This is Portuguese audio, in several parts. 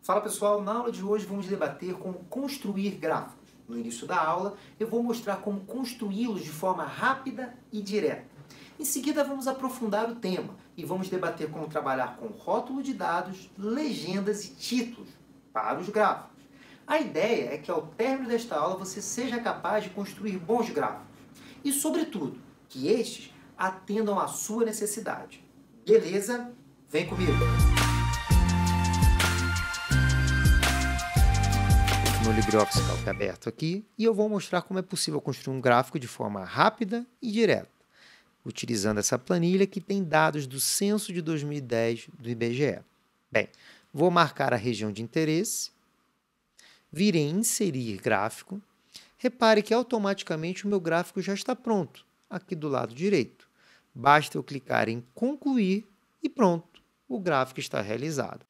Fala pessoal, na aula de hoje vamos debater como construir gráficos. No início da aula eu vou mostrar como construí-los de forma rápida e direta. Em seguida vamos aprofundar o tema e vamos debater como trabalhar com rótulo de dados, legendas e títulos para os gráficos. A ideia é que ao término desta aula você seja capaz de construir bons gráficos e, sobretudo, que estes atendam à sua necessidade. Beleza? Vem comigo! Meu LibreOffice Calc aberto aqui e eu vou mostrar como é possível construir um gráfico de forma rápida e direta, utilizando essa planilha que tem dados do censo de 2010 do IBGE. Bem, vou marcar a região de interesse, vir em Inserir Gráfico. Repare que automaticamente o meu gráfico já está pronto, aqui do lado direito. Basta eu clicar em Concluir e pronto, o gráfico está realizado.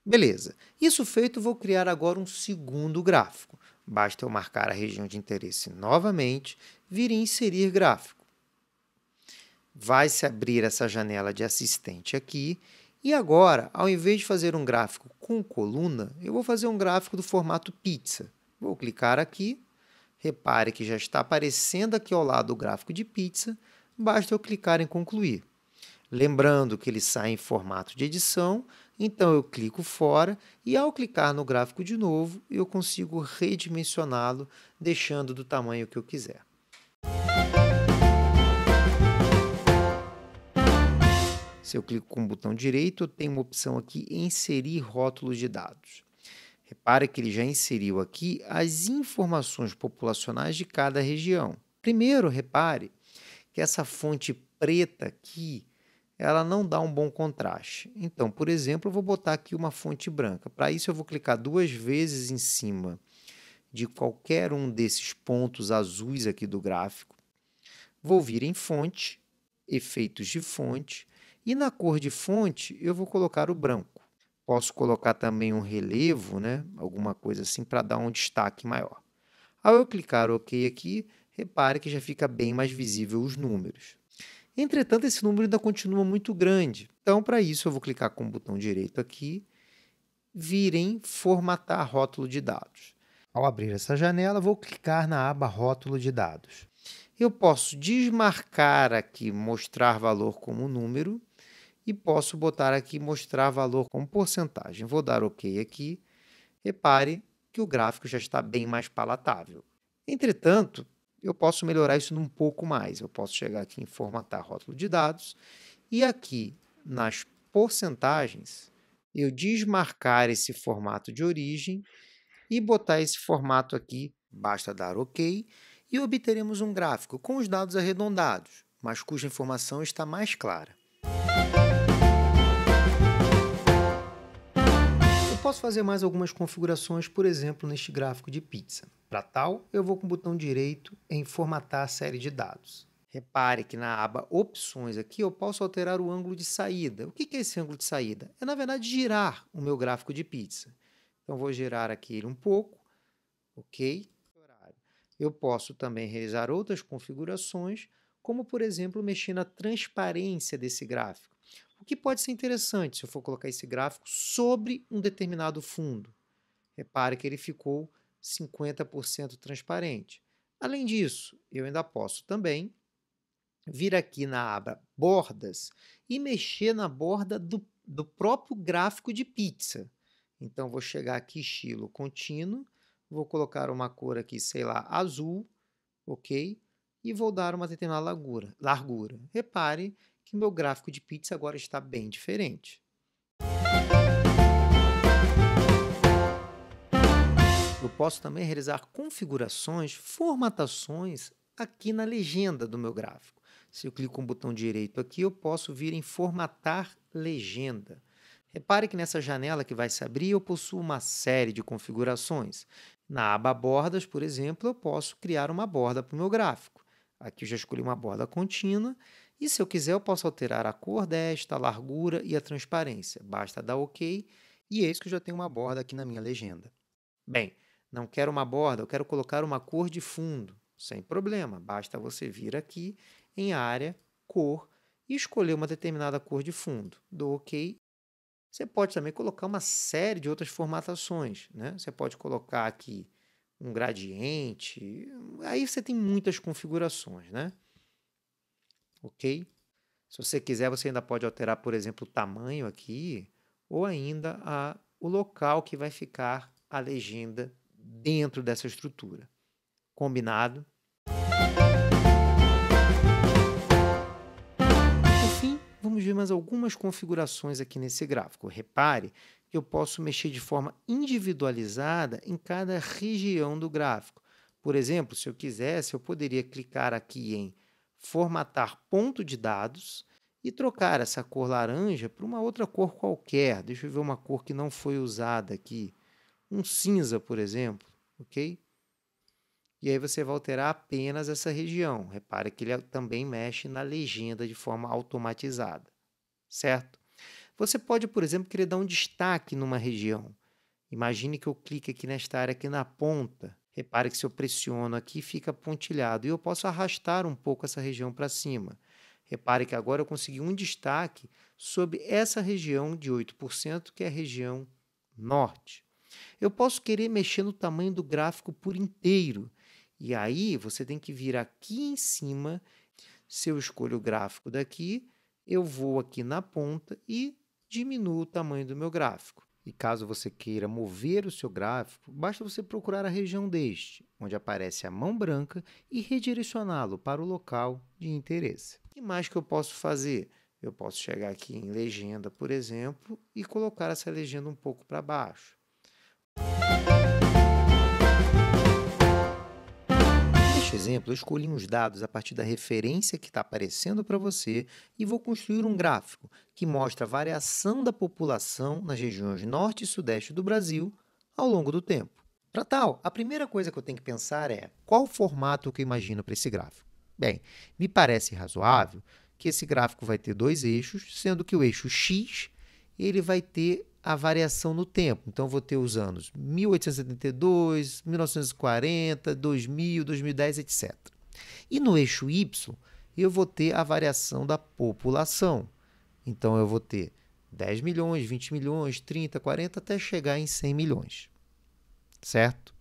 Beleza, isso feito, vou criar agora um segundo gráfico. Basta eu marcar a região de interesse novamente, vir em Inserir Gráfico. Vai se abrir essa janela de assistente aqui, e agora, ao invés de fazer um gráfico com coluna, eu vou fazer um gráfico do formato pizza. Vou clicar aqui, repare que já está aparecendo aqui ao lado o gráfico de pizza, basta eu clicar em Concluir. Lembrando que ele sai em formato de edição, então eu clico fora e ao clicar no gráfico de novo, eu consigo redimensioná-lo, deixando do tamanho que eu quiser. Se eu clico com o botão direito, eu tenho uma opção aqui, Inserir rótulos de dados. Repare que ele já inseriu aqui as informações populacionais de cada região. Primeiro, repare que essa fonte preta aqui, ela não dá um bom contraste. Então, por exemplo, eu vou botar aqui uma fonte branca. Para isso, eu vou clicar duas vezes em cima de qualquer um desses pontos azuis aqui do gráfico. Vou vir em Fonte, Efeitos de Fonte, e na cor de fonte eu vou colocar o branco. Posso colocar também um relevo, né? Alguma coisa assim, para dar um destaque maior. Ao eu clicar OK aqui, repare que já fica bem mais visível os números. Entretanto, esse número ainda continua muito grande. Então, para isso, eu vou clicar com o botão direito aqui, vir em Formatar Rótulo de Dados. Ao abrir essa janela, vou clicar na aba Rótulo de Dados. Eu posso desmarcar aqui Mostrar Valor como número e posso botar aqui Mostrar Valor como porcentagem. Vou dar OK aqui. Repare que o gráfico já está bem mais palatável. Entretanto, eu posso melhorar isso um pouco mais. Eu posso chegar aqui em Formatar Rótulo de Dados e aqui nas porcentagens, eu desmarcar esse formato de origem e botar esse formato aqui. Basta dar OK e obteremos um gráfico com os dados arredondados, mas cuja informação está mais clara. Posso fazer mais algumas configurações, por exemplo, neste gráfico de pizza. Para tal, eu vou com o botão direito em Formatar série de dados. Repare que na aba Opções aqui eu posso alterar o ângulo de saída. O que é esse ângulo de saída? É, na verdade, girar o meu gráfico de pizza. Então, vou girar aqui ele um pouco. OK. Eu posso também realizar outras configurações, como, por exemplo, mexer na transparência desse gráfico. O que pode ser interessante se eu for colocar esse gráfico sobre um determinado fundo. Repare que ele ficou 50% transparente. Além disso, eu ainda posso também vir aqui na aba Bordas e mexer na borda do próprio gráfico de pizza. Então, vou chegar aqui, Estilo Contínuo, vou colocar uma cor aqui, sei lá, azul, OK? E vou dar uma determinada largura. Repare que o meu gráfico de pizza agora está bem diferente. Eu posso também realizar configurações, formatações aqui na legenda do meu gráfico. Se eu clico com o botão direito aqui, eu posso vir em Formatar Legenda. Repare que nessa janela que vai se abrir, eu possuo uma série de configurações. Na aba Bordas, por exemplo, eu posso criar uma borda para o meu gráfico. Aqui eu já escolhi uma borda contínua e, se eu quiser, eu posso alterar a cor desta, a largura e a transparência. Basta dar OK e eis que eu já tenho uma borda aqui na minha legenda. Bem, não quero uma borda, eu quero colocar uma cor de fundo. Sem problema, basta você vir aqui em Área, Cor e escolher uma determinada cor de fundo. Dou OK Você pode também colocar uma série de outras formatações, né? Você pode colocar aqui um gradiente, aí você tem muitas configurações, né? Ok? Se você quiser, você ainda pode alterar, por exemplo, o tamanho aqui, ou ainda o local que vai ficar a legenda dentro dessa estrutura. Combinado? Por fim, vamos ver mais algumas configurações aqui nesse gráfico. Repare que eu posso mexer de forma individualizada em cada região do gráfico. Por exemplo, se eu quisesse, eu poderia clicar aqui em formatar ponto de dados e trocar essa cor laranja por uma outra cor qualquer. Deixa eu ver uma cor que não foi usada aqui. Um cinza, por exemplo, ok? E aí você vai alterar apenas essa região. Repare que ele também mexe na legenda de forma automatizada, certo? Você pode, por exemplo, querer dar um destaque numa região. Imagine que eu clique aqui nesta área aqui na ponta. Repare que se eu pressiono aqui, fica pontilhado. E eu posso arrastar um pouco essa região para cima. Repare que agora eu consegui um destaque sobre essa região de 8%, que é a região norte. Eu posso querer mexer no tamanho do gráfico por inteiro. E aí você tem que vir aqui em cima. Se eu escolho o gráfico daqui, eu vou aqui na ponta e diminuo o tamanho do meu gráfico. E caso você queira mover o seu gráfico, basta você procurar a região deste, onde aparece a mão branca, e redirecioná-lo para o local de interesse. O que mais que eu posso fazer? Eu posso chegar aqui em legenda, por exemplo, e colocar essa legenda um pouco para baixo. Neste exemplo, eu escolhi uns dados a partir da referência que está aparecendo para você e vou construir um gráfico que mostra a variação da população nas regiões norte e sudeste do Brasil ao longo do tempo. Para tal, a primeira coisa que eu tenho que pensar é qual formato que eu imagino para esse gráfico. Bem, me parece razoável que esse gráfico vai ter dois eixos, sendo que o eixo X ele vai ter a variação no tempo. Então, vou ter os anos 1872, 1940, 2000, 2010, etc. E no eixo Y, eu vou ter a variação da população. Então, eu vou ter 10 milhões, 20 milhões, 30, 40, até chegar em 100 milhões. Certo?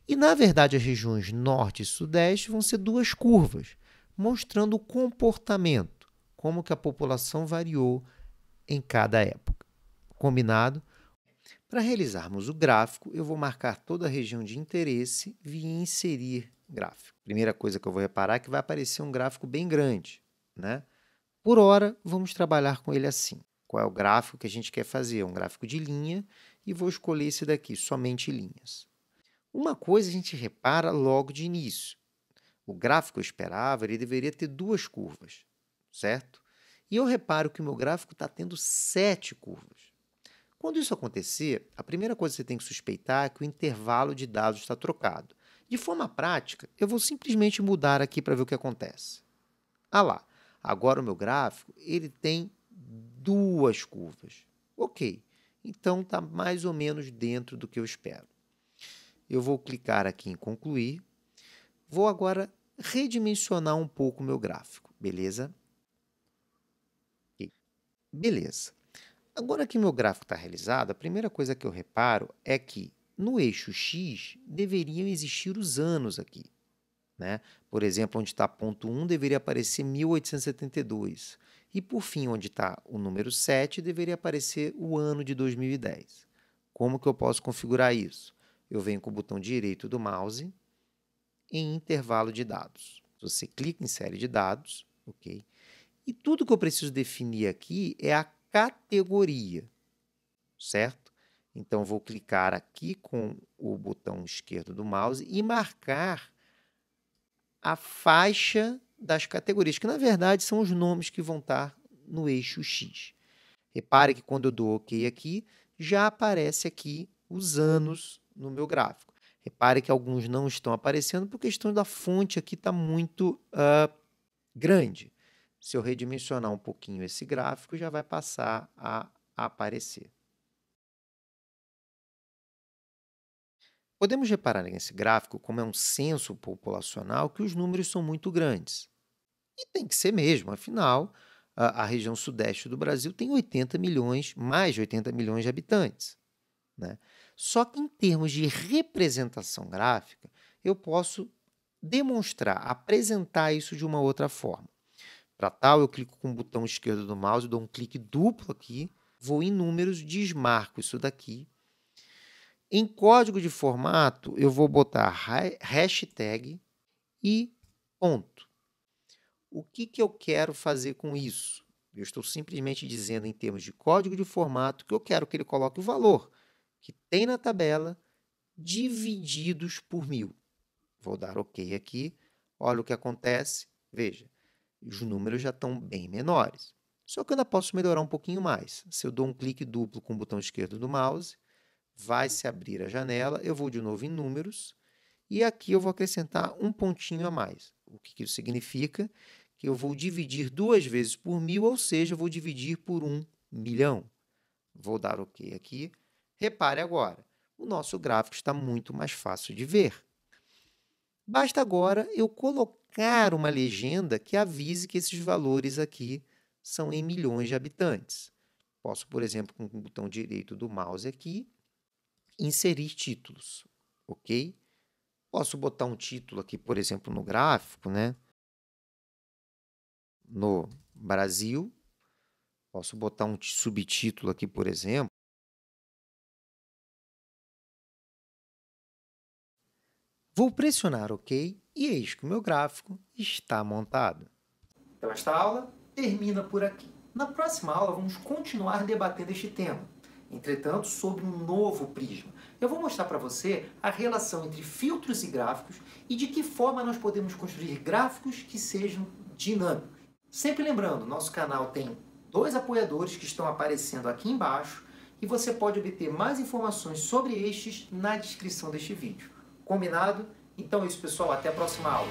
E, na verdade, as regiões norte e sudeste vão ser duas curvas, mostrando o comportamento, como que a população variou em cada época. Combinado? Para realizarmos o gráfico, eu vou marcar toda a região de interesse via inserir gráfico. Primeira coisa que eu vou reparar é que vai aparecer um gráfico bem grande, né? Por hora, vamos trabalhar com ele assim. Qual é o gráfico que a gente quer fazer? Um gráfico de linha e vou escolher esse daqui, somente linhas. Uma coisa a gente repara logo de início. O gráfico que eu esperava, ele deveria ter duas curvas, certo? E eu reparo que o meu gráfico está tendo 7 curvas. Quando isso acontecer, a primeira coisa que você tem que suspeitar é que o intervalo de dados está trocado. De forma prática, eu vou simplesmente mudar aqui para ver o que acontece. Ah lá, agora o meu gráfico ele tem duas curvas. Ok, então está mais ou menos dentro do que eu espero. Eu vou clicar aqui em concluir. Vou agora redimensionar um pouco o meu gráfico, beleza? Beleza. Agora que meu gráfico está realizado, a primeira coisa que eu reparo é que no eixo X deveriam existir os anos aqui, né? Por exemplo, onde está ponto 1 deveria aparecer 1872. E, por fim, onde está o número 7, deveria aparecer o ano de 2010. Como que eu posso configurar isso? Eu venho com o botão direito do mouse em intervalo de dados. Você clica em série de dados, ok? E tudo que eu preciso definir aqui é a categoria, certo? Então, vou clicar aqui com o botão esquerdo do mouse e marcar a faixa das categorias, que na verdade são os nomes que vão estar no eixo X. Repare que quando eu dou OK aqui, já aparece aqui os anos no meu gráfico. Repare que alguns não estão aparecendo por questão da fonte aqui está muito grande. Se eu redimensionar um pouquinho esse gráfico, já vai passar a aparecer. Podemos reparar nesse gráfico, como é um censo populacional, que os números são muito grandes. E tem que ser mesmo, afinal, a região sudeste do Brasil tem 80 milhões, mais de 80 milhões de habitantes, né? Só que em termos de representação gráfica, eu posso demonstrar, apresentar isso de uma outra forma. Para tal, eu clico com o botão esquerdo do mouse, dou um clique duplo aqui, vou em números, desmarco isso daqui. Em código de formato, eu vou botar hashtag e ponto. O que eu quero fazer com isso? Eu estou simplesmente dizendo em termos de código de formato que eu quero que ele coloque o valor que tem na tabela divididos por 1000. Vou dar OK aqui. Olha o que acontece. Veja, os números já estão bem menores. Só que eu ainda posso melhorar um pouquinho mais. Se eu dou um clique duplo com o botão esquerdo do mouse, vai se abrir a janela, eu vou de novo em números, e aqui eu vou acrescentar um pontinho a mais. O que isso significa? Que eu vou dividir 2 vezes por 1000, ou seja, eu vou dividir por 1 milhão. Vou dar OK aqui. Repare agora, o nosso gráfico está muito mais fácil de ver. Basta agora eu colocar uma legenda que avise que esses valores aqui são em milhões de habitantes. Posso, por exemplo, com o botão direito do mouse aqui, inserir títulos, ok? Posso botar um título aqui, por exemplo, no gráfico, né? No Brasil. Posso botar um subtítulo aqui, por exemplo. Vou pressionar OK e eis que o meu gráfico está montado. Então, esta aula termina por aqui. Na próxima aula, vamos continuar debatendo este tema, entretanto, sobre um novo prisma. Eu vou mostrar para você a relação entre filtros e gráficos e de que forma nós podemos construir gráficos que sejam dinâmicos. Sempre lembrando, nosso canal tem 2 apoiadores que estão aparecendo aqui embaixo e você pode obter mais informações sobre estes na descrição deste vídeo. Combinado? Então é isso, pessoal. Até a próxima aula.